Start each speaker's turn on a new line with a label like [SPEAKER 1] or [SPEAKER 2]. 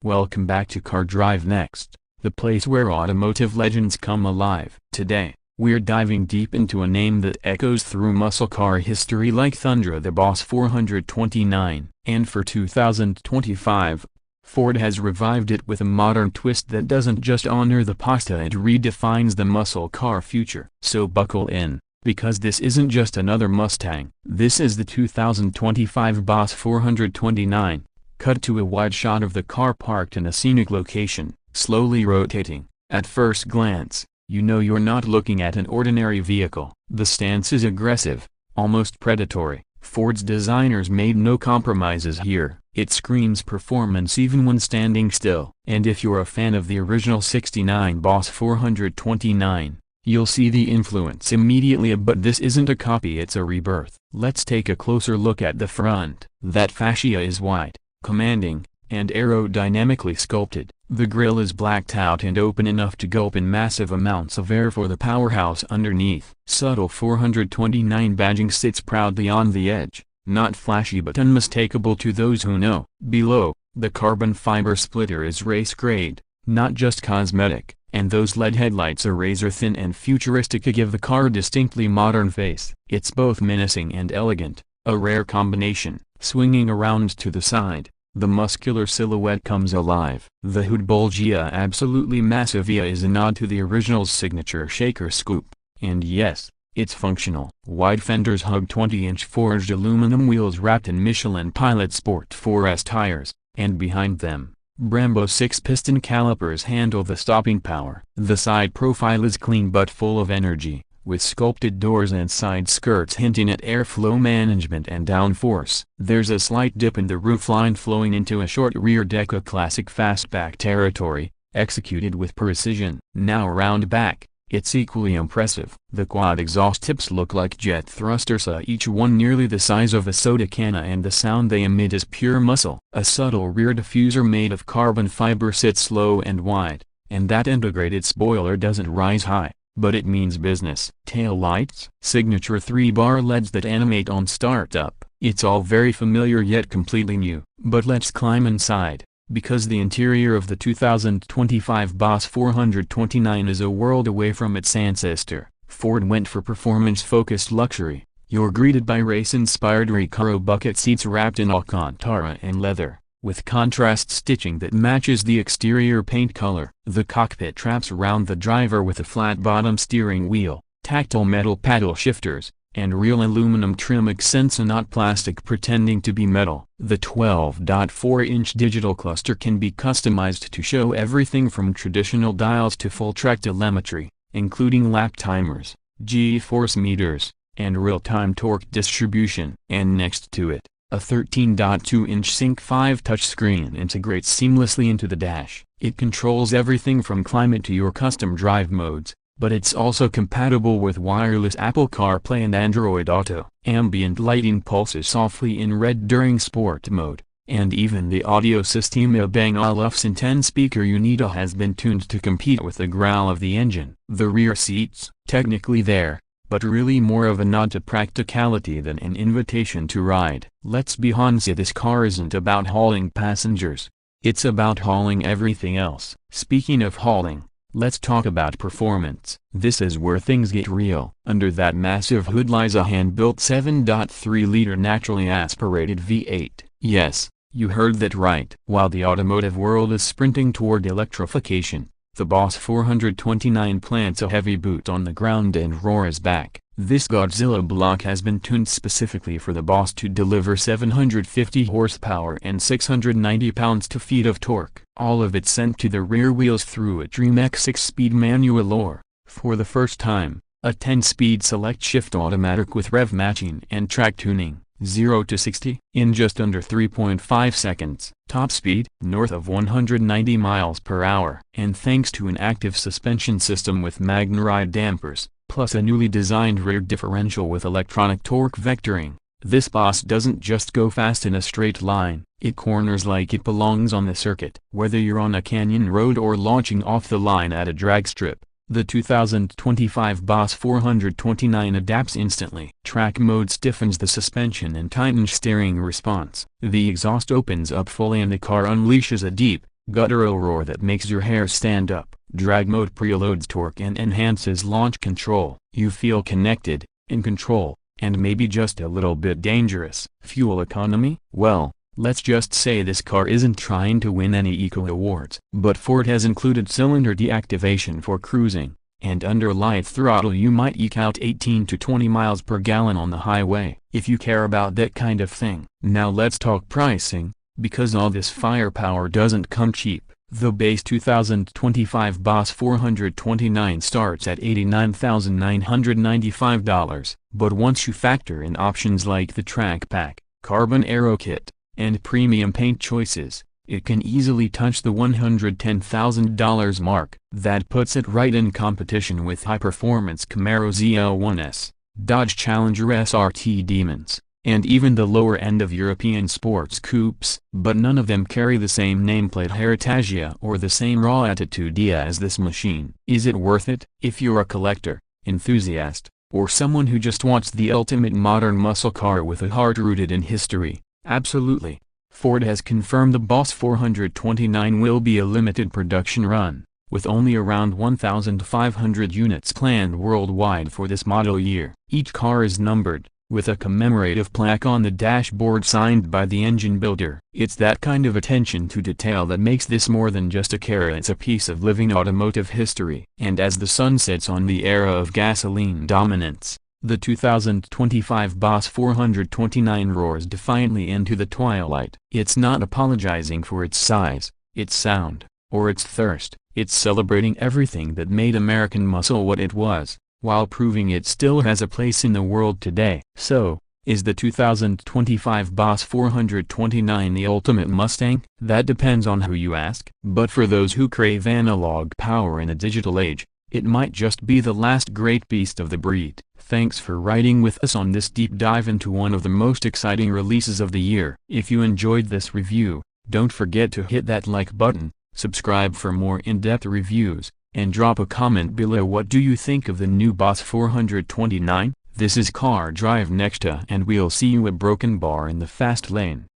[SPEAKER 1] Welcome back to Car Drive Next, the place where automotive legends come alive. Today, we're diving deep into a name that echoes through muscle car history like thunder, the Boss 429. And for 2025, Ford has revived it with a modern twist that doesn't just honor the past, it redefines the muscle car future. So buckle in, because this isn't just another Mustang. This is the 2025 Boss 429. Cut to a wide shot of the car parked in a scenic location, slowly rotating. At first glance, you know you're not looking at an ordinary vehicle. The stance is aggressive, almost predatory. Ford's designers made no compromises here. It screams performance even when standing still. And if you're a fan of the original '69 Boss 429, you'll see the influence immediately. But this isn't a copy, it's a rebirth. Let's take a closer look at the front. That fascia is wide, commanding, and aerodynamically sculpted. The grille is blacked out and open enough to gulp in massive amounts of air for the powerhouse underneath. Subtle 429 badging sits proudly on the edge, not flashy but unmistakable to those who know. Below, the carbon fiber splitter is race grade, not just cosmetic, and those LED headlights are razor thin and futuristic to give the car a distinctly modern face. It's both menacing and elegant, a rare combination. Swinging around to the side, the muscular silhouette comes alive. The hood bulgia absolutely massivia is a nod to the original's signature shaker scoop. And yes, it's functional. Wide fenders hug 20-inch forged aluminum wheels wrapped in Michelin Pilot Sport 4S tires, and behind them, Brembo 6-piston calipers handle the stopping power. The side profile is clean but full of energy, with sculpted doors and side skirts hinting at airflow management and downforce. There's a slight dip in the roofline flowing into a short rear deck, a classic fastback territory, executed with precision. Now round back, it's equally impressive. The quad exhaust tips look like jet thrusters, each one nearly the size of a soda can, and the sound they emit is pure muscle. A subtle rear diffuser made of carbon fiber sits low and wide, and that integrated spoiler doesn't rise high, but it means business. Tail lights, signature 3-bar LEDs that animate on startup. It's all very familiar yet completely new. But let's climb inside, because the interior of the 2025 Boss 429 is a world away from its ancestor. Ford went for performance-focused luxury. You're greeted by race-inspired Recaro bucket seats wrapped in Alcantara and leather, with contrast stitching that matches the exterior paint color. The cockpit traps around the driver with a flat-bottom steering wheel, tactile metal paddle shifters, and real aluminum trim accents, not plastic pretending to be metal. The 12.4-inch digital cluster can be customized to show everything from traditional dials to full-track telemetry, including lap timers, G-force meters, and real-time torque distribution. And next to it, a 13.2-inch Sync 5 touchscreen integrates seamlessly into the dash. It controls everything from climate to your custom drive modes, but it's also compatible with wireless Apple CarPlay and Android Auto. Ambient lighting pulses softly in red during sport mode, and even the audio system, a Bang & Olufsen 10-speaker unit, has been tuned to compete with the growl of the engine. The rear seats, technically there, but really more of a nod to practicality than an invitation to ride. Let's be honest, this car isn't about hauling passengers, it's about hauling everything else. Speaking of hauling, let's talk about performance. This is where things get real. Under that massive hood lies a hand-built 7.3-liter naturally aspirated V8. Yes, you heard that right. While the automotive world is sprinting toward electrification, the Boss 429 plants a heavy boot on the ground and roars back. This Godzilla block has been tuned specifically for the Boss to deliver 750 horsepower and 690 pounds-feet of torque. All of it sent to the rear wheels through a Dream-X 6-speed manual or, for the first time, a 10-speed select shift automatic with rev matching and track tuning. 0 to 60 in just under 3.5 seconds. Top speed, north of 190 miles per hour. And thanks to an active suspension system with MagneRide dampers, plus a newly designed rear differential with electronic torque vectoring, this Boss doesn't just go fast in a straight line, it corners like it belongs on the circuit. Whether you're on a canyon road or launching off the line at a drag strip, the 2025 Boss 429 adapts instantly. Track mode stiffens the suspension and tightens steering response. The exhaust opens up fully and the car unleashes a deep, guttural roar that makes your hair stand up. Drag mode preloads torque and enhances launch control. You feel connected, in control, and maybe just a little bit dangerous. Fuel economy? Well, let's just say this car isn't trying to win any eco awards. But Ford has included cylinder deactivation for cruising, and under light throttle you might eke out 18 to 20 miles per gallon on the highway, if you care about that kind of thing. Now let's talk pricing, because all this firepower doesn't come cheap. The base 2025 Boss 429 starts at $89,995, but once you factor in options like the Track Pack, Carbon Aero Kit, and premium paint choices, it can easily touch the $110,000 mark. That puts it right in competition with high-performance Camaro ZL1S, Dodge Challenger SRT Demons, and even the lower end of European sports coupes, but none of them carry the same nameplate heritage or the same raw attitude as this machine. Is it worth it? If you're a collector, enthusiast, or someone who just wants the ultimate modern muscle car with a heart rooted in history, absolutely. Ford has confirmed the Boss 429 will be a limited production run, with only around 1,500 units planned worldwide for this model year. Each car is numbered, with a commemorative plaque on the dashboard signed by the engine builder. It's that kind of attention to detail that makes this more than just a car. It's a piece of living automotive history. And as the sun sets on the era of gasoline dominance, the 2025 Boss 429 roars defiantly into the twilight. It's not apologizing for its size, its sound, or its thirst. It's celebrating everything that made American muscle what it was, while proving it still has a place in the world today. So, is the 2025 Boss 429 the ultimate Mustang? That depends on who you ask. But for those who crave analog power in a digital age, it might just be the last great beast of the breed. Thanks for riding with us on this deep dive into one of the most exciting releases of the year. If you enjoyed this review, don't forget to hit that like button, subscribe for more in-depth reviews, and drop a comment below. What do you think of the new Boss 429? This is Car Drive Next, and we'll see you at Broken Bar in the fast lane.